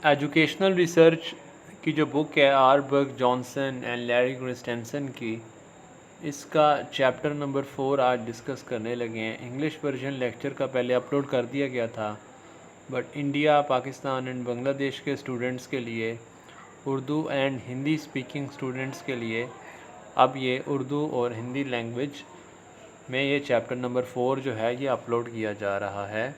Educational research की जो book है आरबर्ग जॉनसन एंड लैरी क्रिस्टेंसन की, इसका चैप्टर नंबर 4 आज डिस्कस करने लगे हैं। इंग्लिश वर्जन लेक्चर का पहले अपलोड कर दिया गया था, but India, Pakistan and Bangladesh के स्टूडेंट्स के लिए, Urdu and Hindi speaking students के लिए अब ये उर्दू और हिंदी लैंग्वेज में ये चैप्टर नंबर 4 जो है ये अपलोड किया जा रहा है।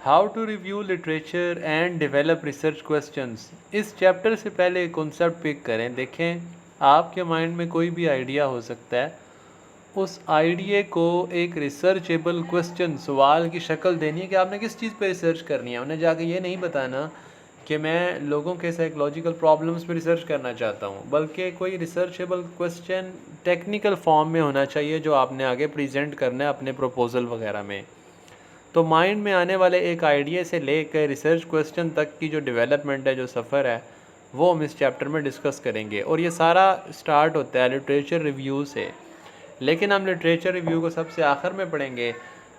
How to review literature and develop research questions. इस चैप्टर से पहले एक कॉन्सेप्ट पिक करें। देखें, आपके माइंड में कोई भी आइडिया हो सकता है, उस आइडिया को एक रिसर्चेबल क्वेश्चन, सवाल की शक्ल देनी है कि आपने किस चीज़ पे रिसर्च करनी है। उन्हें जाके ये नहीं बताना कि मैं लोगों के साइकोलॉजिकल प्रॉब्लम्स पे रिसर्च करना चाहता हूँ, बल्कि कोई रिसर्चेबल क्वेश्चन टेक्निकल फॉर्म में होना चाहिए जो आपने आगे प्रेजेंट करना है अपने प्रपोजल वगैरह में। तो माइंड में आने वाले एक आइडिया से लेकर रिसर्च क्वेश्चन तक की जो डेवलपमेंट है, जो सफ़र है, वो हम इस चैप्टर में डिस्कस करेंगे। और ये सारा स्टार्ट होता है लिटरेचर रिव्यू से, लेकिन हम लिटरेचर रिव्यू को सबसे आखिर में पढ़ेंगे।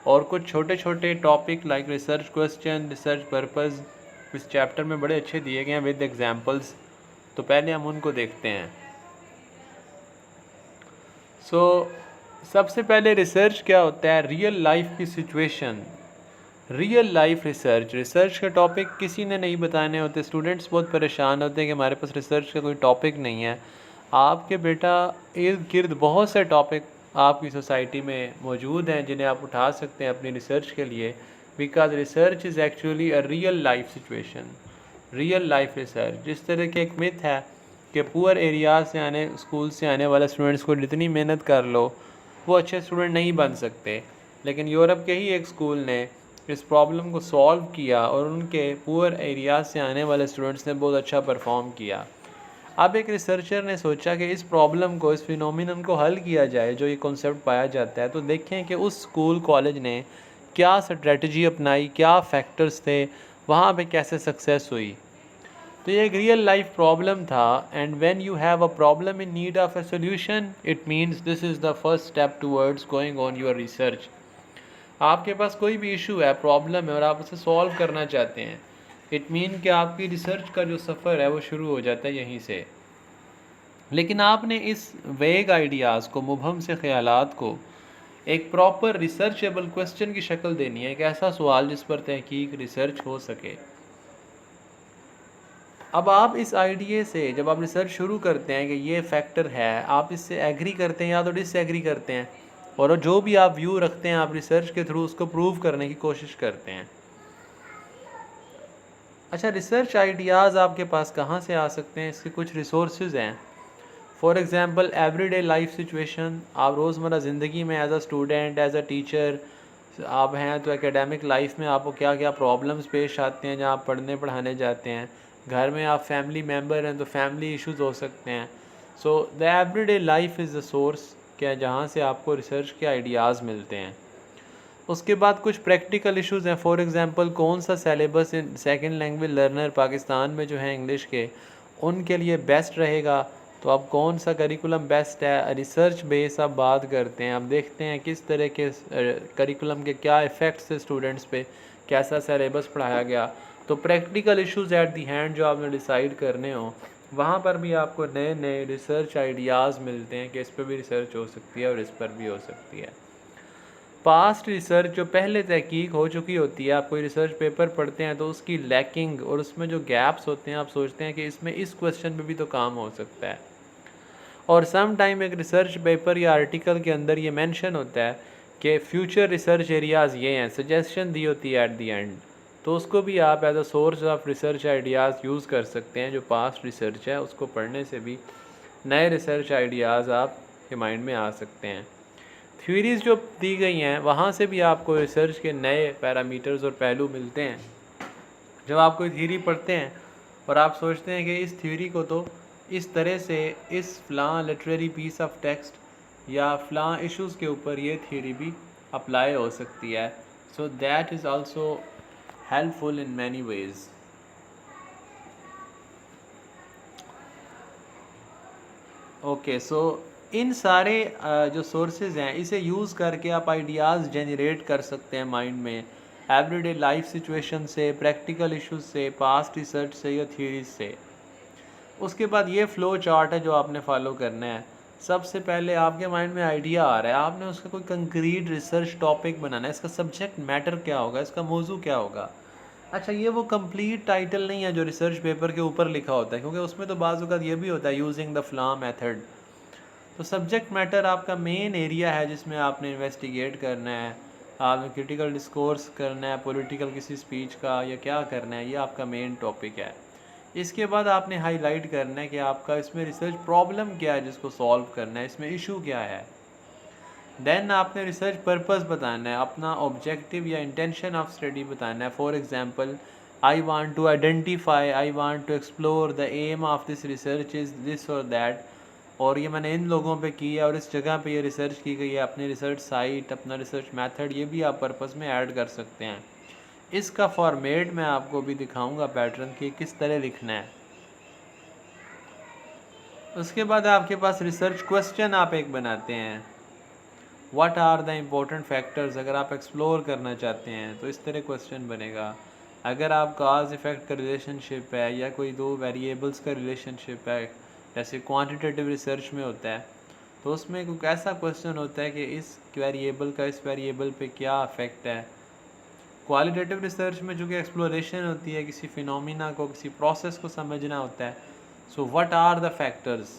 और कुछ छोटे छोटे topic like research question, research purpose इस चैप्टर में बड़े अच्छे दिए गए हैं विद एग्जांपल्स। तो पहले हम उनको देखते हैं। सबसे पहले रिसर्च क्या होता है? रियल लाइफ की situation, real life research. Research के टॉपिक किसी ने नहीं बताने होते। स्टूडेंट्स बहुत परेशान होते हैं कि हमारे पास रिसर्च का कोई टॉपिक नहीं है। आपके बेटा इर्द गिर्द बहुत से टॉपिक आपकी सोसाइटी में मौजूद हैं जिन्हें आप उठा सकते हैं अपनी रिसर्च के लिए, because research is actually a real life situation, real life research. जिस तरह के एक मिथ है कि पुअर एरियाज से आने, स्कूल से आने वाले स्टूडेंट्स को जितनी मेहनत कर लो वो अच्छे स्टूडेंट नहीं बन सकते, लेकिन यूरोप के ही एक स्कूल ने इस प्रॉब्लम को सॉल्व किया और उनके पुअर एरियाज से आने वाले स्टूडेंट्स ने बहुत अच्छा परफॉर्म किया। अब एक रिसर्चर ने सोचा कि इस प्रॉब्लम को, इस फिनोमिनन को हल किया जाए, जो ये कॉन्सेप्ट पाया जाता है। तो देखें कि उस स्कूल कॉलेज ने क्या स्ट्रेटजी अपनाई, क्या फैक्टर्स थे, वहाँ पे कैसे सक्सेस हुई। तो ये एक रियल लाइफ प्रॉब्लम था। And when you have a problem in need of a solution, it means this is the first step towards going on your research. आपके पास कोई भी इशू है, प्रॉब्लम है और आप उसे सॉल्व करना चाहते हैं, इट मीन कि आपकी रिसर्च का जो सफ़र है वो शुरू हो जाता है यहीं से। लेकिन आपने इस वेग आइडियाज़ को, मुबहम से ख्यालात को एक प्रॉपर रिसर्चेबल क्वेश्चन की शक्ल देनी है, एक ऐसा सवाल जिस पर तहकीक, रिसर्च हो सके। अब आप इस आइडिया से जब आप रिसर्च शुरू करते हैं कि ये फैक्टर है, आप इससे एग्री करते हैं या तो डिसएग्री करते हैं, और जो भी आप व्यू रखते हैं आप रिसर्च के थ्रू उसको प्रूव करने की कोशिश करते हैं। अच्छा, रिसर्च आइडियाज़ आपके पास कहाँ से आ सकते हैं? इसके कुछ रिसोर्सेज हैं। For example everyday life situation. आप रोज़मर्रा ज़िंदगी में as a student, as a teacher आप हैं, तो एकेडमिक लाइफ में आपको क्या क्या प्रॉब्लम्स पेश आते हैं जहाँ आप पढ़ने पढ़ाने जाते हैं। घर में आप फैमिली मेम्बर हैं तो फैमिली इश्यूज़ हो सकते हैं। So the everyday life is the source क्या, जहाँ से आपको रिसर्च के आइडियाज़ मिलते हैं। उसके बाद कुछ प्रैक्टिकल इश्यूज़ हैं। फॉर एग्ज़ाम्पल कौन सा syllabus in second language learner Pakistan में जो है इंग्लिश के, उनके लिए बेस्ट रहेगा। तो अब कौन सा करिकुलम बेस्ट है, रिसर्च बेस आप बात करते हैं। अब देखते हैं किस तरह के करिकुलम के क्या इफ़ेक्ट्स है स्टूडेंट्स पे, कैसा सेलेबस पढ़ाया गया। तो practical issues at the hand जो आपने डिसाइड करने हो, वहाँ पर भी आपको नए नए रिसर्च आइडियाज़ मिलते हैं कि इस पर भी रिसर्च हो सकती है और इस पर भी हो सकती है। पास्ट रिसर्च जो पहले तहकीक हो चुकी होती है, आप कोई रिसर्च पेपर पढ़ते हैं तो उसकी लैकिंग और उसमें जो गैप्स होते हैं, आप सोचते हैं कि इसमें इस क्वेश्चन पे भी तो काम हो सकता है। और सम टाइम एक रिसर्च पेपर या आर्टिकल के अंदर ये मेंशन होता है कि फ्यूचर रिसर्च एरियाज़ ये हैं, सजेशन दी होती है एट दी एंड। तो उसको भी आप as a source of research ideas use कर सकते हैं। जो पास्ट रिसर्च है उसको पढ़ने से भी नए रिसर्च आइडियाज़ आपके माइंड में आ सकते हैं। थ्योरीज़ जो दी गई हैं वहाँ से भी आपको रिसर्च के नए पैरामीटर्स और पहलू मिलते हैं। जब आप कोई थ्योरी पढ़ते हैं और आप सोचते हैं कि इस थ्योरी को तो इस तरह से इस फ़लाँ लिटरेरी पीस ऑफ टेक्स्ट या फ़लाँ इश्यूज़ के ऊपर ये थ्योरी भी अप्लाई हो सकती है। So that is also helpful in many ways. Okay, so इन सारे जो सोर्सेज हैं इसे यूज़ करके आप आइडियाज़ जनरेट कर सकते हैं माइंड में। एवरीडे लाइफ सिचुएशन से, प्रैक्टिकल इश्यूज से, पास्ट रिसर्च से या थ्योरीज से। उसके बाद ये फ़्लो चार्ट है जो आपने फॉलो करना है। सबसे पहले आपके माइंड में आइडिया आ रहा है, आपने उसका कोई कंक्रीट रिसर्च टॉपिक बनाना है। इसका सब्जेक्ट मैटर क्या होगा, इसका मौजू क्या होगा। अच्छा, ये वो कंप्लीट टाइटल नहीं है जो रिसर्च पेपर के ऊपर लिखा होता है, क्योंकि उसमें तो बाज़ औक़ात ये भी होता है यूजिंग द फ्ला मेथड। तो सब्जेक्ट मैटर आपका मेन एरिया है जिसमें आपने इन्वेस्टिगेट करना है, आपने क्रिटिकल डिस्कोर्स करना है, पॉलिटिकल किसी स्पीच का या क्या करना है, ये आपका मेन टॉपिक है। इसके बाद आपने हाईलाइट करना है कि आपका इसमें रिसर्च प्रॉब्लम क्या है जिसको सॉल्व करना है, इसमें इशू क्या है। देन आपने रिसर्च पर्पस बताना है, अपना ऑब्जेक्टिव या इंटेंशन ऑफ स्टडी बताना है। For example, I want to identify, I want to explore, the aim of this research is this और दैट, और ये मैंने इन लोगों पे की है और इस जगह पे ये रिसर्च की गई है। अपनी रिसर्च साइट, अपना रिसर्च मेथड, ये भी आप पर्पस में ऐड कर सकते हैं। इसका फॉर्मेट मैं आपको भी दिखाऊंगा पैटर्न की किस तरह लिखना है। उसके बाद आपके पास रिसर्च क्वेश्चन आप एक बनाते हैं, what are the important factors. अगर आप एक्सप्लोर करना चाहते हैं तो इस तरह क्वेश्चन बनेगा। अगर आप काज इफ़ेक्ट का रिलेशनशिप है या कोई दो वेरिएबल्स का रिलेशनशिप है, जैसे क्वांटिटेटिव रिसर्च में होता है, तो उसमें कोई ऐसा क्वेश्चन होता है कि इस वेरिएबल का इस वेरिएबल पे क्या इफ़ेक्ट है। क्वालिटेटिव रिसर्च में जो कि एक्सप्लोरेशन होती है, किसी फिनोमिना को, किसी प्रोसेस को समझना होता है। So what are the factors,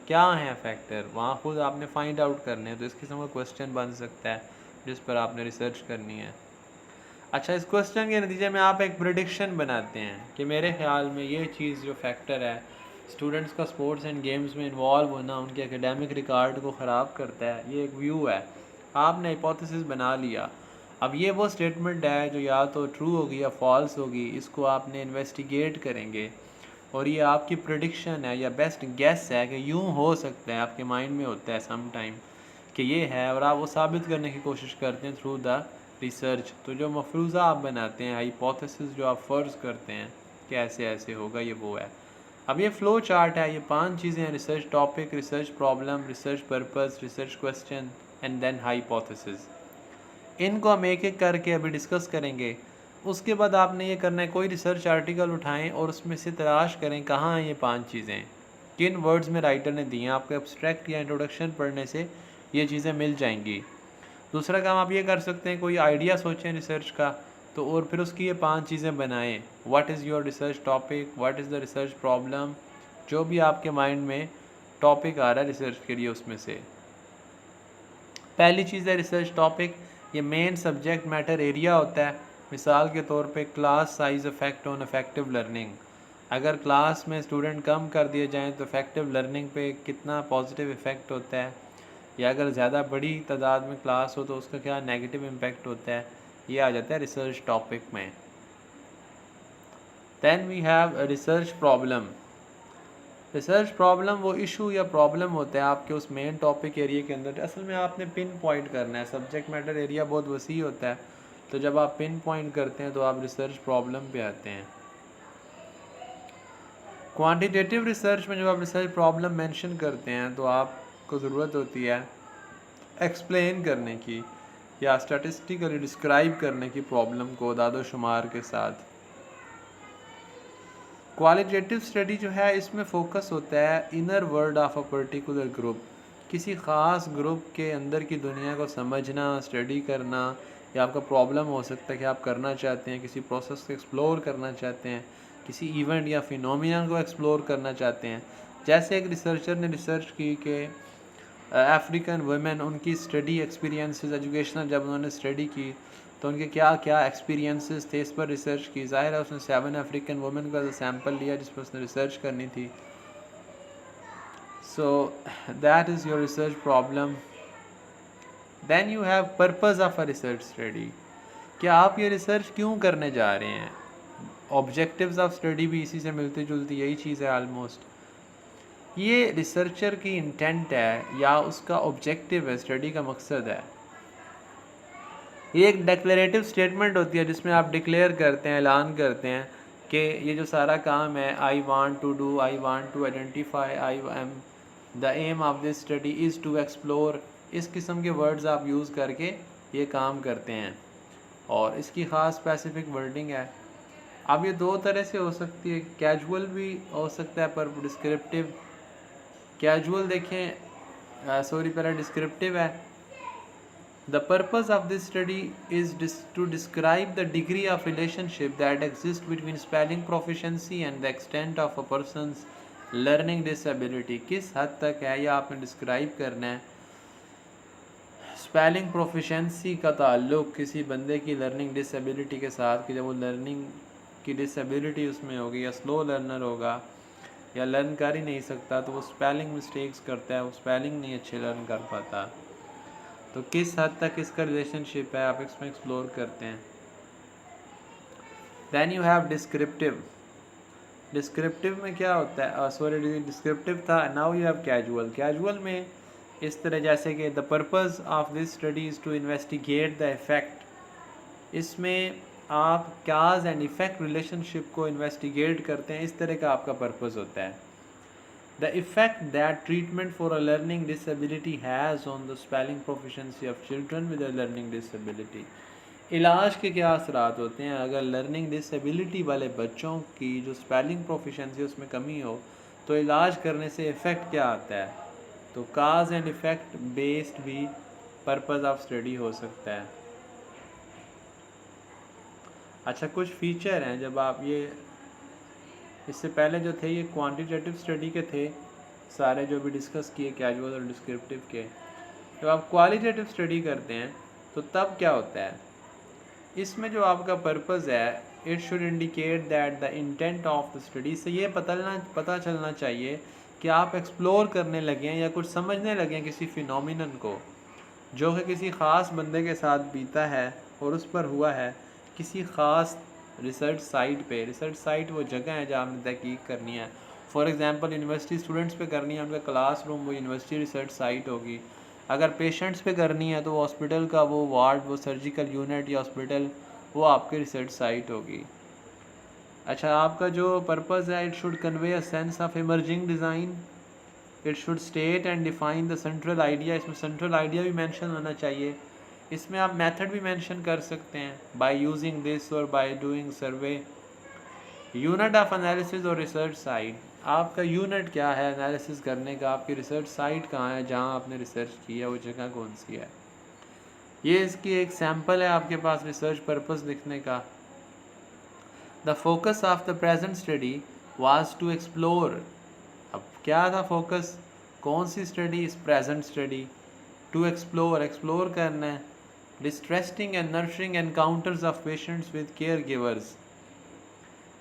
क्या हैं फैक्टर, वहाँ खुद आपने फाइंड आउट करने हैं। तो इस किस्म का क्वेश्चन बन सकता है जिस पर आपने रिसर्च करनी है। अच्छा, इस क्वेश्चन के नतीजे में आप एक प्रिडिक्शन बनाते हैं कि मेरे ख्याल में ये चीज़ जो फैक्टर है, स्टूडेंट्स का स्पोर्ट्स एंड गेम्स में इन्वॉल्व होना उनके एकेडमिक रिकॉर्ड को ख़राब करता है। ये एक व्यू है, आपने हाइपोथेसिस बना लिया। अब ये वो स्टेटमेंट है जो या तो ट्रू होगी या फॉल्स होगी, इसको आपने इन्वेस्टिगेट करेंगे और ये आपकी प्रिडिक्शन है या बेस्ट गेस है कि यूँ हो सकता है, आपके माइंड में होता है सम टाइम कि ये है, और आप वो साबित करने की कोशिश करते हैं थ्रू द रिसर्च। तो जो मफरूज़ा आप बनाते हैं, हाइपोथेसिस जो आप फ़र्ज़ करते हैं कि ऐसे ऐसे होगा, ये वो है। अब ये फ़्लो चार्ट है, ये 5 चीज़ें हैं, research topic, research problem, research purpose, research question and then hypothesis. इनको हम एक एक करके अभी डिस्कस करेंगे। उसके बाद आपने ये करना है, कोई रिसर्च आर्टिकल उठाएं और उसमें से तलाश करें कहाँ हैं ये 5 चीज़ें, किन वर्ड्स में राइटर ने दी हैं। आपको एब्स्ट्रैक्ट या इंट्रोडक्शन पढ़ने से ये चीज़ें मिल जाएंगी। दूसरा काम आप ये कर सकते हैं, कोई आइडिया सोचें रिसर्च का, तो और फिर उसकी ये 5 चीज़ें बनाएं। What is your research topic, what is the research problem, जो भी आपके माइंड में टॉपिक आ रहा है रिसर्च के लिए, उसमें से पहली चीज़ है रिसर्च टॉपिक। ये मेन सब्जेक्ट मैटर एरिया होता है। मिसाल के तौर पे class size effect on effective learning. अगर क्लास में स्टूडेंट कम कर दिए जाएं तो इफ़ेक्टिव लर्निंग पे कितना पॉजिटिव इफ़ेक्ट होता है, या अगर ज़्यादा बड़ी तादाद में क्लास हो तो उसका क्या नेगेटिव इम्पेक्ट होता है, ये आ जाता है रिसर्च टॉपिक में। Then we have research problem. Research problem वो इशू या प्रॉब्लम होता है आपके उस मेन टॉपिक एरिया के अंदर। असल में आपने पिन पॉइंट करना है, सब्जेक्ट मैटर एरिया बहुत वसी होता है, तो जब आप पिन पॉइंट करते हैं तो आप रिसर्च प्रॉब्लम पे आते हैं। क्वांटिटेटिव रिसर्च में जब आप रिसर्च प्रॉब्लम मेंशन करते हैं तो आपको ज़रूरत होती है एक्सप्लेन करने की या स्टैटिस्टिकली डिस्क्राइब करने की प्रॉब्लम को दादो शुमार के साथ। क्वालिटेटिव स्टडी जो है इसमें फ़ोकस होता है inner world of a particular group, किसी ख़ास ग्रुप के अंदर की दुनिया को समझना, स्टडी करना, या आपका प्रॉब्लम हो सकता है कि आप करना चाहते हैं, किसी प्रोसेस को एक्सप्लोर करना चाहते हैं, किसी इवेंट या फिनोमिना को एक्सप्लोर करना चाहते हैं। जैसे एक रिसर्चर ने रिसर्च की कि अफ्रीकन वुमेन, उनकी स्टडी एक्सपीरियंसेस एजुकेशनल, जब उन्होंने स्टडी की तो उनके क्या क्या एक्सपीरियंसेस थे, इस पर रिसर्च की। ज़ाहिर है उसने 7 अफ्रीकन वुमेन का सैम्पल लिया जिस पर उसने रिसर्च करनी थी। So that is your research problem. Then you have purpose of a research study, क्या आप ये रिसर्च क्यों करने जा रहे हैं। ऑब्जेक्टिव्स ऑफ स्टडी भी इसी से मिलती जुलती यही चीज़ है ऑलमोस्ट। ये रिसर्चर की इंटेंट है या उसका ऑब्जेक्टिव है, स्टडी का मकसद है। ये एक डिक्लेरेटिव स्टेटमेंट होती है जिसमें आप डिक्लेयर करते हैं, ऐलान करते हैं कि ये जो सारा काम है, I want to do, I want to identify, I am, the aim of this study is to explore. इस किस्म के वर्ड्स आप यूज़ करके ये काम करते हैं। और इसकी ख़ास स्पेसिफिक वर्डिंग है। अब ये दो तरह से हो सकती है, कैजुअल भी हो सकता है पर डिस्क्रिप्टिव। कैजुअल देखें, सॉरी पहले डिस्क्रिप्टिव है। The purpose of this study is to describe the degree of relationship that exists between spelling proficiency and the extent of a person's learning disability। किस हद तक है यह आपने डिस्क्राइब करना है। स्पेलिंग प्रोफिशेंसी का ताल्लुक किसी बंदे की लर्निंग डिसेबिलिटी के साथ, कि जब वो लर्निंग की डिसेबिलिटी उसमें होगी या स्लो लर्नर होगा या लर्न कर ही नहीं सकता तो वो स्पेलिंग मिस्टेक्स करता है, वो स्पेलिंग नहीं अच्छे लर्न कर पाता। तो किस हद तक इसका रिलेशनशिप है आप इसमें एक्सप्लोर करते हैं। Then you have descriptive. Descriptive में क्या होता है, सॉरी डिस्क्रिप्टिव था, now you have causal. Causal में इस तरह जैसे कि the purpose of this study is to investigate the effect. इसमें आप काज एंड इफ़ेक्ट रिलेशनशिप को इन्वेस्टिगेट करते हैं, इस तरह का आपका पर्पज़ होता है। The effect that treatment for a learning disability has on the spelling proficiency of children with a learning disability। इलाज के क्या असरात होते हैं अगर लर्निंग डिसेबिलिटी वाले बच्चों की जो स्पेलिंग प्रोफिशेंसी उसमें कमी हो, तो इलाज करने से इफ़ेक्ट क्या आता है। तो काज एंड इफ़ेक्ट बेस्ड भी पर्पज़ ऑफ स्टडी हो सकता है। अच्छा, कुछ फीचर हैं जब आप ये, इससे पहले जो थे ये क्वांटिटेटिव स्टडी के थे सारे जो भी डिस्कस किए कैजुअल और डिस्क्रिप्टिव के। जब आप क्वालिटेटिव स्टडी करते हैं तो तब क्या होता है, इसमें जो आपका पर्पज़ है, it should indicate that the intent of the study. से ये पता चलना चाहिए कि आप एक्सप्लोर करने लगे हैं या कुछ समझने लगे हैं किसी फिनोमिनन को जो कि किसी ख़ास बंदे के साथ बीता है और उस पर हुआ है किसी ख़ास रिसर्च साइट पे। रिसर्च साइट वो जगह है जहाँ हमने तहकीक करनी है। फॉर एग्जांपल यूनिवर्सिटी स्टूडेंट्स पे करनी है, उनका क्लासरूम वो यूनिवर्सिटी रिसर्च साइट होगी। अगर पेशेंट्स पे करनी है तो वो हॉस्पिटल का वो वार्ड, वो सर्जिकल यूनिट या हॉस्पिटल, वो आपके रिसर्च साइट होगी। अच्छा, आपका जो पर्पज़ है, it should convey a sense of emerging design. It should state and define the central idea. इसमें सेंट्रल आइडिया भी मेंशन होना चाहिए। इसमें आप मेथड भी मेंशन कर सकते हैं, बाय यूजिंग दिस और by doing survey. Unit of analysis और रिसर्च साइट। आपका यूनिट क्या है एनालिसिस करने का, आपकी रिसर्च साइट कहाँ है जहाँ आपने रिसर्च की है, वो जगह कौन सी है। ये इसकी एक सैम्पल है आपके पास रिसर्च पर्पस लिखने का। The focus of the present study was to explore. अब क्या था फोकस, कौन सी स्टडी, इस present study. To explore, explore करना है। Distressing and nurturing encounters of patients with care givers.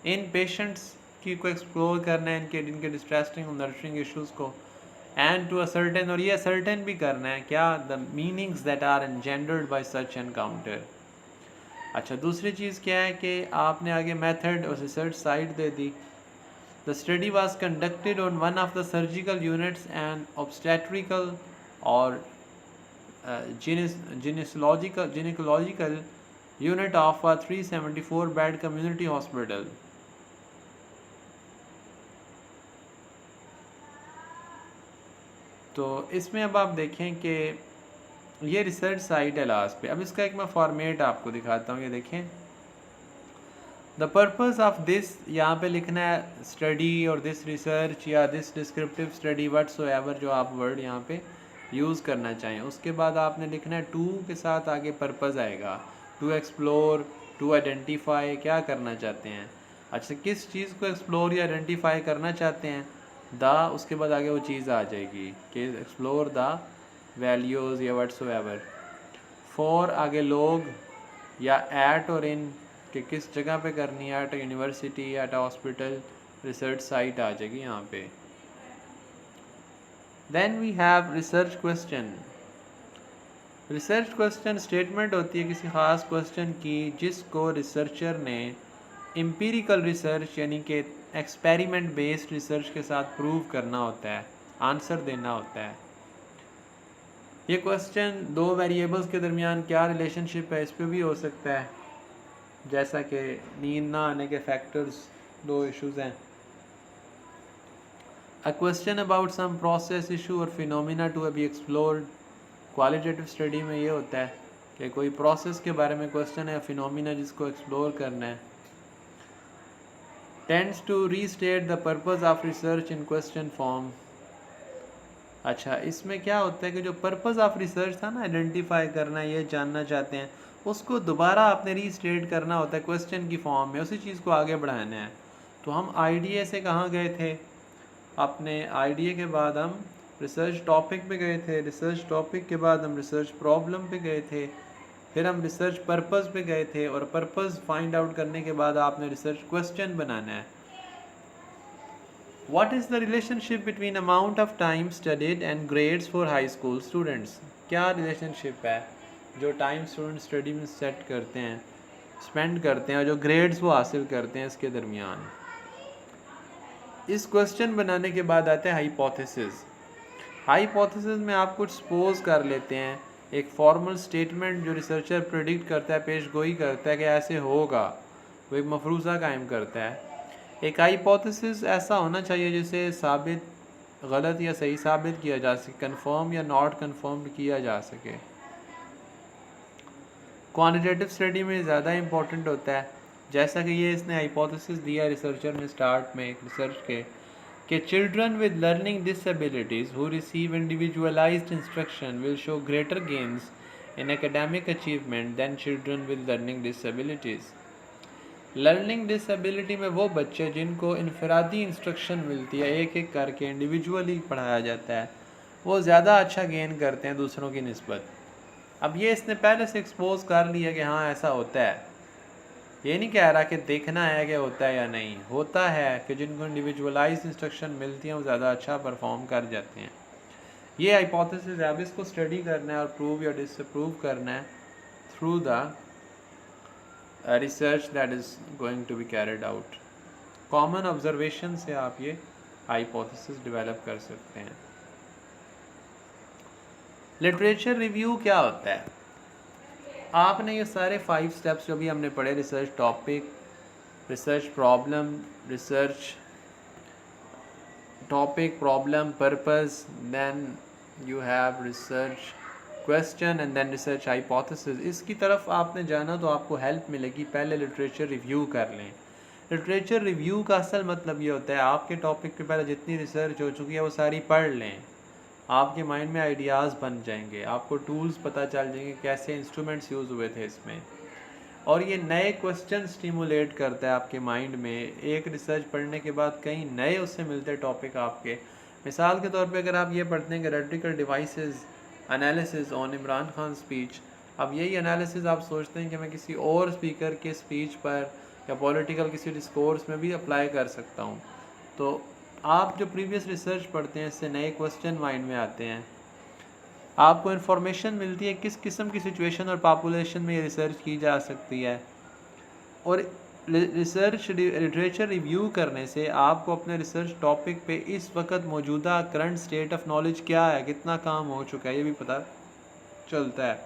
इन पेशेंट्स की को एक्सप्लोर करना है, इनके डिस्ट्रेसिंग और नर्चरिंग इश्यूज़ को। एंड टू असर्टेन, और ये असर्टेन भी करना है क्या, the meanings that are engendered by such encounter. अच्छा, दूसरी चीज़ क्या है कि आपने आगे मेथड और रिसर्च साइट दे दी। The study was conducted on one of the surgical units and obstetrical और gynecological unit of a 374 bed community hospital. तो इसमें अब आप देखें कि ये रिसर्च साइट है लास्ट पे। अब इसका एक मैं फॉर्मेट आपको दिखाता हूँ, ये देखें। द पर्पज़ ऑफ दिस, यहाँ पे लिखना है स्टडी और दिस रिसर्च या दिस डिस्क्रिप्टिव स्टडी व्हाटसोएवर जो आप वर्ड यहाँ पे यूज़ करना चाहें। उसके बाद आपने लिखना है टू के साथ आगे पर्पज़ आएगा, टू एक्सप्लोर, टू आइडेंटिफाई, क्या करना चाहते हैं। अच्छा, किस चीज़ को एक्सप्लोर या आइडेंटिफाई करना चाहते हैं, द, उसके बाद आगे वो चीज़ आ जाएगी कि एक्सप्लोर द वैल्यूज़ या व्हाटसोएवर। फॉर आगे लोग या एट और इन कि किस जगह पे करनी है, at university, at hospital, research site आ जाएगी यहाँ पे। Then we have research question. Research question statement होती है किसी ख़ास क्वेश्चन की जिसको रिसर्चर ने एम्पिरिकल रिसर्च यानी कि एक्सपेरिमेंट बेस्ड रिसर्च के साथ प्रूव करना होता है, आंसर देना होता है। ये क्वेश्चन दो वेरिएबल्स के दरमियान क्या रिलेशनशिप है इस पे भी हो सकता है, जैसा कि नींद ना आने के फैक्टर्स, दो इश्यूज़ हैं। A question about some process issue और phenomena to be explored. Qualitative study में ये होता है कि कोई प्रोसेस के बारे में क्वेश्चन है, फिनोमिना जिसको एक्सप्लोर करना है। Tends to restate the purpose of research in question form. अच्छा, इसमें क्या होता है कि जो पर्पस ऑफ रिसर्च था ना, आइडेंटिफाई करना, ये जानना चाहते हैं, उसको दोबारा आपने रीस्टेट करना होता है क्वेश्चन की फॉर्म में, उसी चीज़ को आगे बढ़ाना है। तो हम आइडिया से कहाँ गए थे, अपने आइडिया के बाद हम रिसर्च टॉपिक पे गए थे, रिसर्च टॉपिक के बाद हम रिसर्च प्रॉब्लम पे गए थे, फिर हम रिसर्च पर्पस पे गए थे, और पर्पस फाइंड आउट करने के बाद आपने रिसर्च क्वेश्चन बनाना है। What is the relationship between amount of time studied and grades for high school students? क्या रिलेशनशिप है जो टाइम स्टूडेंट स्टडी में सेट करते हैं, स्पेंड करते हैं, और जो ग्रेड्स वो हासिल करते हैं, इसके दरमियान। इस क्वेश्चन बनाने के बाद आते हैं हाइपोथेसिस। हाइपोथेसिस में आप कुछ सपोज कर लेते हैं, एक फॉर्मल स्टेटमेंट जो रिसर्चर प्रेडिक्ट करता है, पेश गोई करता है कि ऐसे होगा, वो एक मफरूज़ा कायम करता है। एक हाइपोथेसिस ऐसा होना चाहिए जिसे साबित, गलत या सही साबित किया जा सके, कंफर्म या नॉट कंफर्म किया जा सके। क्वांटिटेटिव स्टडी में ज़्यादा इम्पोर्टेंट होता है, जैसा कि ये इसने हाइपोथेसिस दिया रिसर्चर ने स्टार्ट में एक रिसर्च के, कि children with learning disabilities who receive individualized instruction will show greater gains in academic achievement than children with learning disabilities. Learning disability में वो बच्चे जिनको इनफरादी इंस्ट्रक्शन मिलती है, एक एक करके इंडिविजुअली पढ़ाया जाता है, वो ज़्यादा अच्छा गेन करते हैं दूसरों की निस्बत। अब ये इसने पहले से एक्सपोज कर लिया कि हाँ ऐसा होता है, ये नहीं कह रहा कि देखना है कि होता है या नहीं, होता है कि जिनको इंडिविजुअलाइज इंस्ट्रक्शन मिलती हैं वो ज़्यादा अच्छा परफॉर्म कर जाते हैं। ये हाइपोथेसिस है, अब इसको स्टडी करना है और प्रूव या डिसअप्रूव करना है through the research that is going to be carried out. Common observation से आप ये हाइपोथेसिस डेवलप कर सकते हैं। लिटरेचर रिव्यू क्या होता है? आपने ये सारे 5 स्टेप्स जो भी हमने पढ़े, research topic, research problem, research topic, problem, purpose, then you have research question and then research hypothesis, इसकी तरफ आपने जाना तो आपको हेल्प मिलेगी। पहले लिटरेचर रिव्यू कर लें। लिटरेचर रिव्यू का असल मतलब ये होता है आपके टॉपिक पे पहले जितनी रिसर्च हो चुकी है वो सारी पढ़ लें, आपके माइंड में आइडियाज़ बन जाएंगे, आपको टूल्स पता चल जाएंगे कैसे इंस्ट्रूमेंट्स यूज़ हुए थे इसमें, और ये नए क्वेश्चन स्टिमुलेट करता है आपके माइंड में। एक रिसर्च पढ़ने के बाद कई नए उससे मिलते टॉपिक आपके। मिसाल के तौर पे अगर आप ये पढ़ते हैं कि rhetorical devices analysis on Imran Khan speech, अब यही एनालिसिस आप सोचते हैं कि मैं किसी और स्पीकर के स्पीच पर या पॉलिटिकल किसी डिस्कोर्स में भी अप्लाई कर सकता हूँ, तो आप जो प्रीवियस रिसर्च पढ़ते हैं इससे नए क्वेश्चन माइंड में आते हैं, आपको इन्फॉर्मेशन मिलती है किस किस्म की सिचुएशन और पॉपुलेशन में ये रिसर्च की जा सकती है। और रिसर्च लिटरेचर रिव्यू करने से आपको अपने रिसर्च टॉपिक पे इस वक्त मौजूदा करंट स्टेट ऑफ नॉलेज क्या है, कितना काम हो चुका है, ये भी पता चलता है,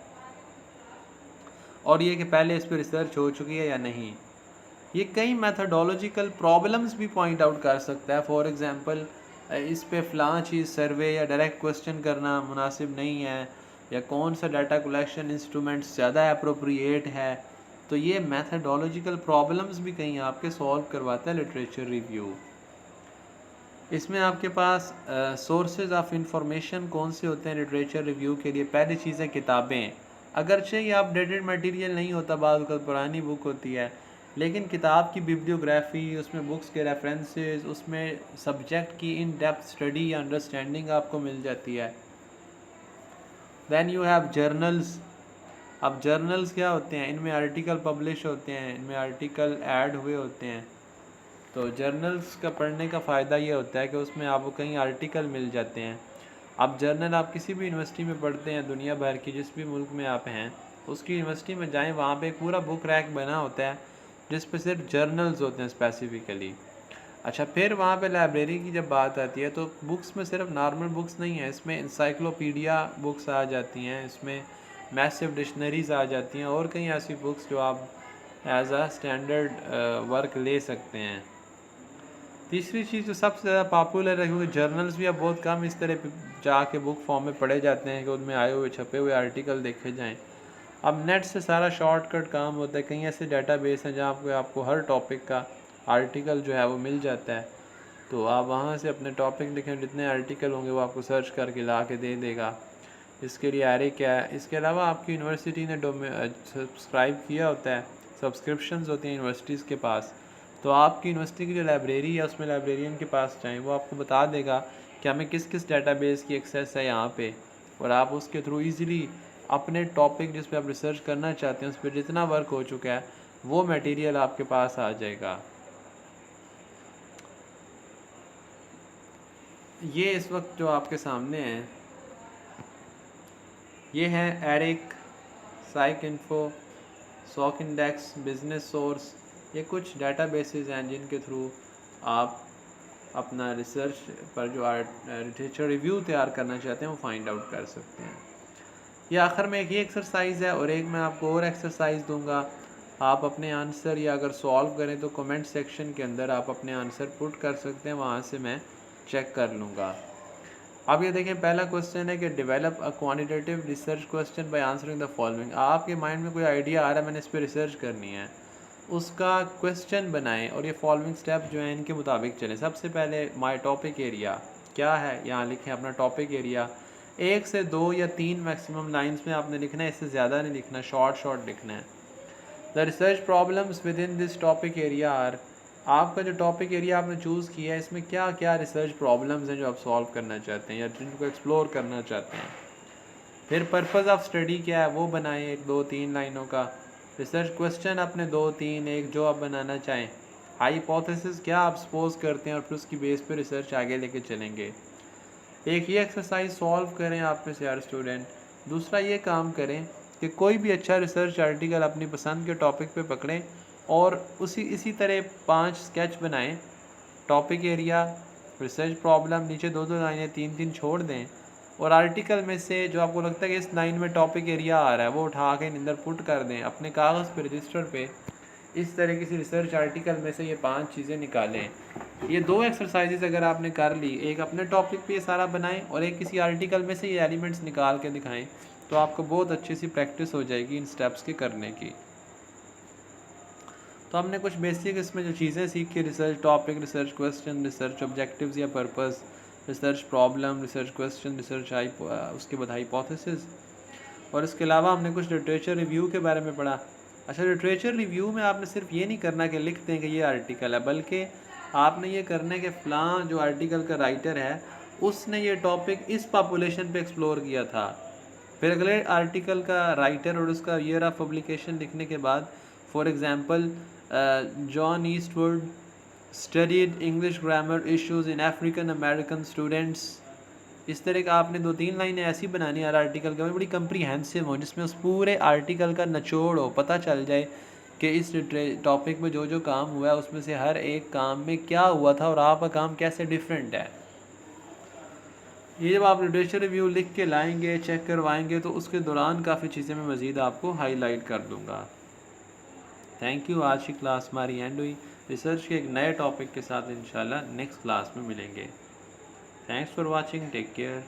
और ये कि पहले इस पर रिसर्च हो चुकी है या नहीं। ये कई मैथडोलॉजिकल प्रॉब्लम्स भी पॉइंट आउट कर सकता है। फॉर एग्जांपल, इस पे फ़लाँ चीज़ सर्वे या डायरेक्ट क्वेश्चन करना मुनासिब नहीं है, या कौन सा डाटा कलेक्शन इंस्ट्रूमेंट्स ज़्यादा अप्रोप्रिएट है, तो ये मैथडोलॉजिकल प्रॉब्लम्स भी कहीं आपके सॉल्व करवाता है लिटरेचर रिव्यू। इसमें आपके पास सोर्सेज ऑफ इंफॉर्मेशन कौन से होते हैं लिटरेचर रिव्यू के लिए? पहली चीज़ है किताबें। अगरचे ये अपडेटेड मटेरियल नहीं होता, बाद वक्त पुरानी बुक होती है, लेकिन किताब की बिब्लियोग्राफी, उसमें बुक्स के रेफरेंसेस, उसमें सब्जेक्ट की इन डेप्थ स्टडी या अंडरस्टैंडिंग आपको मिल जाती है। Then you have journals. अब जर्नल्स क्या होते हैं? इनमें आर्टिकल पब्लिश होते हैं, इनमें आर्टिकल ऐड हुए होते हैं। तो जर्नल्स का पढ़ने का फ़ायदा ये होता है कि उसमें आपको कई आर्टिकल मिल जाते हैं। अब जर्नल आप किसी भी यूनिवर्सिटी में पढ़ते हैं, दुनिया भर की जिस भी मुल्क में आप हैं, उसकी यूनिवर्सिटी में जाएं, वहाँ पे एक पूरा बुक रैक बना होता है जिस पे सिर्फ जर्नल्स होते हैं स्पेसिफ़िकली। अच्छा, फिर वहाँ पे लाइब्रेरी की जब बात आती है तो बुक्स में सिर्फ नॉर्मल बुक्स नहीं है, इसमें इंसाइक्लोपीडिया बुक्स आ जाती हैं, इसमें मैसिव डिक्शनरीज़ आ जाती हैं, और कई ऐसी बुक्स जो आप एज आ स्टैंडर्ड वर्क ले सकते हैं। तीसरी चीज़ जो सबसे ज़्यादा पॉपुलर है, क्योंकि जर्नल्स भी अब बहुत कम इस तरह जाके बुक फॉर्म में पढ़े जाते हैं कि उनमें आए हुए छपे हुए आर्टिकल देखे जाएं, अब नेट से सारा शॉर्टकट काम होता है, कई ऐसे डेटाबेस हैं जहाँ पे आपको हर टॉपिक का आर्टिकल जो है वो मिल जाता है, तो आप वहाँ से अपने टॉपिक लिखें, जितने आर्टिकल होंगे वो आपको सर्च करके ला के दे देगा। इसके लिए एरे क्या है, इसके अलावा आपकी यूनिवर्सिटी ने सब्सक्राइब किया होता है, सब्सक्रिप्शंस होती हैं यूनिवर्सिटीज़ के पास, तो आपकी यूनिवर्सिटी की जो लाइब्रेरी है उसमें लाइब्रेरियन के पास जाएँ, वो आपको बता देगा कि हमें किस किस डेटाबेस की एक्सेस है यहाँ पे, और आप उसके थ्रू इजीली अपने टॉपिक जिस पे आप रिसर्च करना चाहते हैं उस पर जितना वर्क हो चुका है वो मटेरियल आपके पास आ जाएगा। ये इस वक्त जो आपके सामने है ये है ERIC, PsycINFO, SocINDEX, business source, ये कुछ डेटाबेसेस हैं जिनके थ्रू आप अपना रिसर्च पर जो लिटरेचर रिव्यू तैयार करना चाहते हैं वो फाइंड आउट कर सकते हैं। ये आखिर में एक ही एक्सरसाइज है और एक मैं आपको और एक्सरसाइज दूंगा, आप अपने आंसर या अगर सॉल्व करें तो कमेंट सेक्शन के अंदर आप अपने आंसर पुट कर सकते हैं, वहाँ से मैं चेक कर लूँगा। अब ये देखें, पहला क्वेश्चन है कि develop a quantitative research question by answering the following. आपके माइंड में कोई आइडिया आ रहा है, मैंने इस पर रिसर्च करनी है, उसका क्वेश्चन बनाएं और ये फॉलोइंग स्टेप जो है इनके मुताबिक चलें। सबसे पहले माय टॉपिक एरिया क्या है, यहाँ लिखें अपना टॉपिक एरिया, 1 से 2 या 3 मैक्सिमम लाइंस में आपने लिखना है, इससे ज़्यादा नहीं लिखना, शॉर्ट लिखना है। The research problems within this topic area are, आपका जो टॉपिक एरिया आपने चूज़ किया है इसमें क्या क्या रिसर्च प्रॉब्लम्स हैं जो आप सॉल्व करना चाहते हैं या जिनको एक्सप्लोर करना चाहते हैं। फिर पर्पज़ ऑफ स्टडी क्या है वो बनाएं, 1-2-3 लाइनों का। रिसर्च क्वेश्चन अपने 2-3 एक जो आप बनाना चाहें। हाइपोथेसिस क्या आप सपोज करते हैं और फिर उसकी बेस पे रिसर्च आगे लेके चलेंगे। एक ये एक्सरसाइज सॉल्व करें आप में से हर स्टूडेंट। दूसरा ये काम करें कि कोई भी अच्छा रिसर्च आर्टिकल अपनी पसंद के टॉपिक पे पकड़ें और इसी तरह 5 स्केच बनाएं। टॉपिक एरिया, रिसर्च प्रॉब्लम, नीचे 2-2 लाइनें 3-3 छोड़ दें और आर्टिकल में से जो आपको लगता है कि इस लाइन में टॉपिक एरिया आ रहा है वो उठा के अंदर पुट कर दें अपने कागज़ पे, रजिस्टर पे। इस तरह किसी रिसर्च आर्टिकल में से ये 5 चीज़ें निकालें। ये 2 एक्सरसाइजेज अगर आपने कर ली, एक अपने टॉपिक पे ये सारा बनाएं और एक किसी आर्टिकल में से ये एलिमेंट्स निकाल के दिखाएं, तो आपको बहुत अच्छी सी प्रैक्टिस हो जाएगी इन स्टेप्स के करने की। तो हमने कुछ बेसिक इसमें जो चीज़ें सीखी, research topic, research question, research objectives या purpose, research problem, research question, research उसके बाद हाइपोथेसिस, और इसके अलावा हमने कुछ लिटरेचर रिव्यू के बारे में पढ़ा। अच्छा, लिटरेचर रिव्यू में आपने सिर्फ ये नहीं करना कि लिख दें कि ये आर्टिकल है, बल्कि आपने ये करना है कि फ़लाँ जो आर्टिकल का राइटर है उसने ये टॉपिक इस पॉपुलेशन पे एक्सप्लोर किया था। फिर अगले आर्टिकल का राइटर और उसका ईयर ऑफ पब्लिकेशन लिखने के बाद, for example John Eastwood studied English grammar issues in African American students. इस तरह का आपने 2-3 लाइनें ऐसी बनानी हर आर्टिकल का, बड़ी कंप्रीहेंसिव हो, जिसमें उस पूरे आर्टिकल का निचोड़ हो, पता चल जाए कि इस टॉपिक में जो जो काम हुआ है उसमें से हर एक काम में क्या हुआ था और आपका काम कैसे डिफरेंट है। ये जब आप लिटरेचर रिव्यू लिख के लाएंगे, चेक करवाएंगे, तो उसके दौरान काफ़ी चीज़ें मैं मज़ीद आपको हाईलाइट कर दूँगा। Thank you. आज की क्लास हमारी एंड हुई। रिसर्च के एक नए टॉपिक के साथ इंशाल्लाह नेक्स्ट क्लास में मिलेंगे। Thanks for watching, take care.